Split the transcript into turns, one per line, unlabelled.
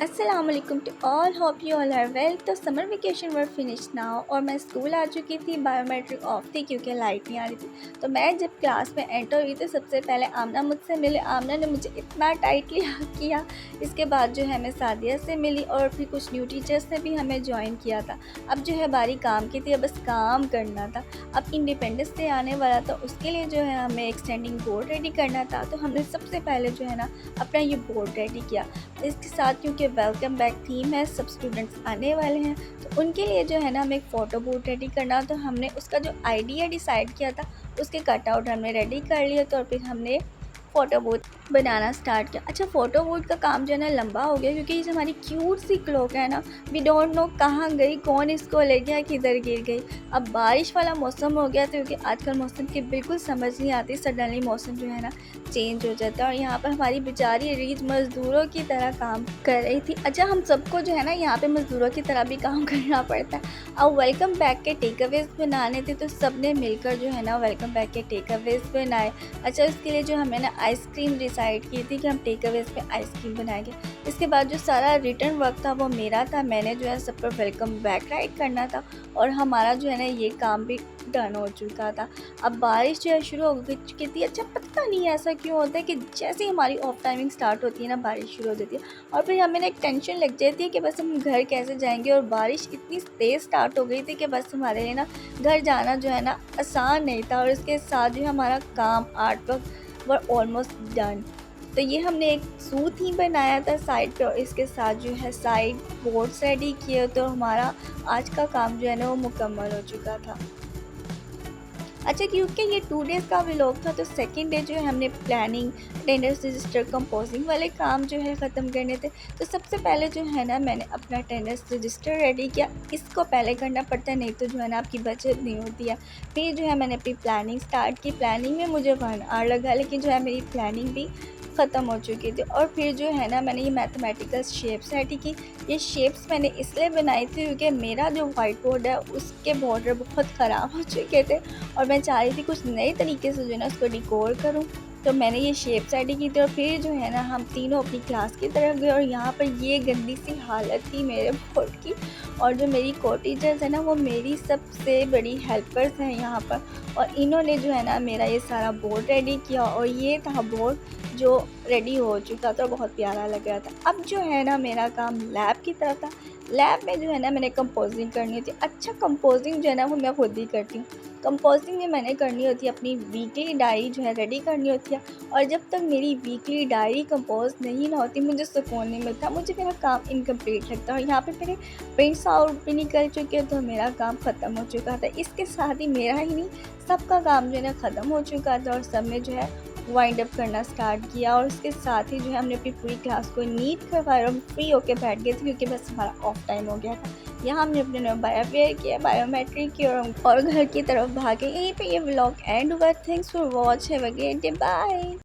अस्सलाम वालेकुम to all, hope you all are well. तो summer vacation were finish now और मैं स्कूल आ चुकी थी। बायोमेट्रिक ऑफ थी क्योंकि लाइट नहीं आ रही थी। तो मैं जब क्लास में एंटर हुई तो सबसे पहले आमना मुझसे मिले। आमना ने मुझे इतना टाइटली हग किया। इसके बाद जो है मैं सादिया से मिली और फिर कुछ न्यू टीचर्स ने भी हमें ज्वाइन किया था। अब जो है बारी काम की थी, अब बस काम करना था। अब इंडिपेंडेंस डे आने वाला था, उसके लिए जो है हमें एक्सटेंडिंग बोर्ड रेडी करना था। तो हमने सबसे पहले जो है ना अपना ये बोर्ड रेडी किया। इसके साथ क्योंकि वेलकम बैक थीम है, सब स्टूडेंट्स आने वाले हैं तो उनके लिए जो है ना हमें एक फ़ोटो बूथ रेडी करना। तो हमने उसका जो आइडिया डिसाइड किया था, उसके कटआउट हमने रेडी कर लिए। तो फिर हमने फ़ोटो बूथ बनाना स्टार्ट किया। अच्छा, फ़ोटो बूथ का काम जो है ना लंबा हो गया क्योंकि ये जो हमारी क्यूट सी क्लॉक है ना, वी डोंट नो कहाँ गई, कौन इसको ले गया, किधर गिर गई। अब बारिश वाला मौसम हो गया तो क्योंकि आजकल मौसम की बिल्कुल समझ नहीं आती, सडनली मौसम जो है ना चेंज हो जाता है। और यहाँ पर हमारी बेचारी रीज मज़दूरों की तरह काम कर रही थी। अच्छा, हम सबको जो है ना यहाँ पे मज़दूरों की तरह भी काम करना पड़ता है। अब वेलकम बैक के टेक अवेज बनाने थे तो सब ने मिलकर जो है ना वेलकम बैक के टेक अवेज बनाए। अच्छा, इसके लिए जो हमें ना आइसक्रीम डिसाइड की थी कि हम टेक अवेज पे आइसक्रीम बनाएंगे। इसके बाद जो सारा रिटर्न वर्क था वो मेरा था। मैंने जो है सब पर वेलकम बैक राइट करना था और हमारा जो है ना ये काम भी डन हो चुका था। अब बारिश जो है शुरू हो चुकी थी। अच्छा, पता नहीं ऐसा क्यों होता है कि जैसे ही हमारी ऑफ टाइमिंग स्टार्ट होती है ना बारिश शुरू हो जाती है और फिर हमें ना एक टेंशन लग जाती है कि बस हम घर कैसे जाएंगे। और बारिश इतनी तेज़ स्टार्ट हो गई थी कि बस हमारे लिए ना घर जाना जो है ना आसान नहीं था। और इसके साथ जो हमारा काम art work were almost done. तो ये हमने एक सूट ही बनाया था साइड पे और इसके साथ जो है साइड बोर्ड्स रेडी किए। तो हमारा आज का काम जो है ना वो मुकम्मल हो चुका था। अच्छा, क्योंकि ये 2 डेज़ का व्लॉग था तो सेकंड डे जो है हमने प्लानिंग, अटेंडेंस रजिस्टर, कंपोजिंग वाले काम जो है ख़त्म करने थे। तो सबसे पहले जो है ना मैंने अपना अटेंडेंस रजिस्टर रेडी किया। इसको पहले करना पड़ता है, नहीं तो जो है ना आपकी बचत नहीं होती है। फिर जो है मैंने अपनी प्लानिंग स्टार्ट की। प्लानिंग में मुझे 1 आवर लगा, लेकिन जो है मेरी प्लानिंग भी ख़त्म हो चुकी थी। और फिर जो है ना मैंने ये मैथमेटिकल शेप्स रेडी की। ये शेप्स मैंने इसलिए बनाई थी क्योंकि मेरा जो वाइट बोर्ड है उसके बॉर्डर बहुत ख़राब हो चुके थे और मैं चाह रही थी कुछ नए तरीके से जो है ना उसको डिकोर करूं। तो मैंने ये शेप्स रेडी की थी और फिर जो है ना हम तीनों अपनी क्लास की तरफ गए और यहाँ पर ये गंदी सी हालत थी मेरे बोर्ड की। और जो मेरी को टीचर्स है ना वो मेरी सबसे बड़ी हेल्पर्स हैं यहाँ पर, और इन्होंने जो है ना मेरा ये सारा बोर्ड रेडी किया। और ये था बोर्ड जो रेडी हो चुका था, बहुत प्यारा लग रहा था। अब जो है ना मेरा काम लैब की तरफ था। लैब में जो है ना मैंने कंपोजिंग करनी थी। अच्छा, कंपोजिंग जो है ना वो मैं खुद ही करती हूँ। कंपोजिंग में मैंने करनी होती है अपनी वीकली डायरी जो है रेडी करनी होती है। और जब तक मेरी वीकली डायरी कंपोज नहीं ना होती मुझे सुकून नहीं मिलता, मुझे मेरा काम इनकम्प्लीट लगता है। और यहाँ पे मेरे प्रिंट्स आउट भी निकल चुके हैं तो मेरा काम ख़त्म हो चुका था। इसके साथ ही मेरा ही नहीं, सबका काम जो है ना ख़त्म हो चुका था और सब ने जो है वाइंड अप करना स्टार्ट किया। और उसके साथ ही जो है हमने अपनी पूरी क्लास को नीट करवाया और फ्री होकर बैठ गए थे क्योंकि बस हमारा ऑफ टाइम हो गया था। यहाँ हमने अपने बायोवेयर किया, बायोमेट्रिक किया और घर की तरफ भागे। यहीं पे ये व्लॉग एंड हुआ। Thanks for watch, have a great day, bye.